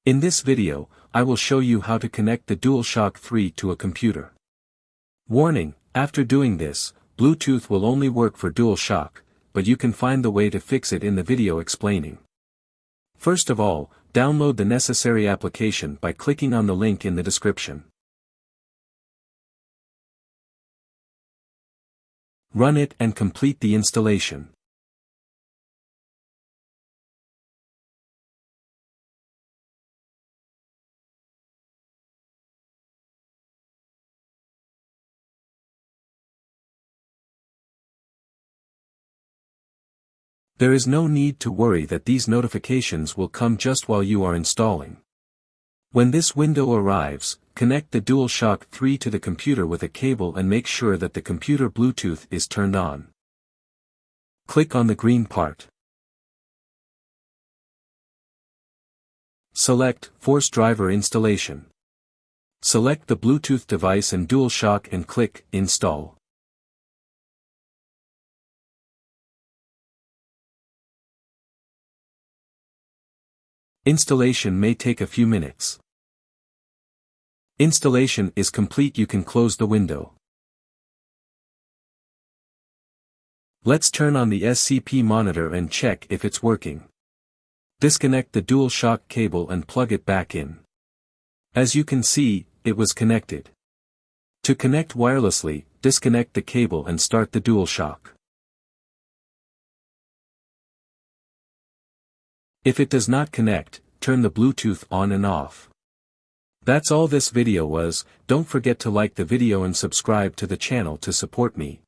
In this video, I will show you how to connect the DualShock 3 to a computer. Warning, after doing this, Bluetooth will only work for DualShock, but you can find the way to fix it in the video explaining. First of all, download the necessary application by clicking on the link in the description. Run it and complete the installation. There is no need to worry that these notifications will come just while you are installing. When this window arrives, connect the DualShock 3 to the computer with a cable and make sure that the computer Bluetooth is turned on. Click on the green part. Select Force Driver Installation. Select the Bluetooth device and DualShock and click Install. Installation may take a few minutes. Installation is complete. You can close the window. Let's turn on the SCP monitor and check if it's working. Disconnect the DualShock cable and plug it back in. As you can see, it was connected. To connect wirelessly, disconnect the cable and start the DualShock. If it does not connect, turn the Bluetooth on and off. That's all this video was. Don't forget to like the video and subscribe to the channel to support me.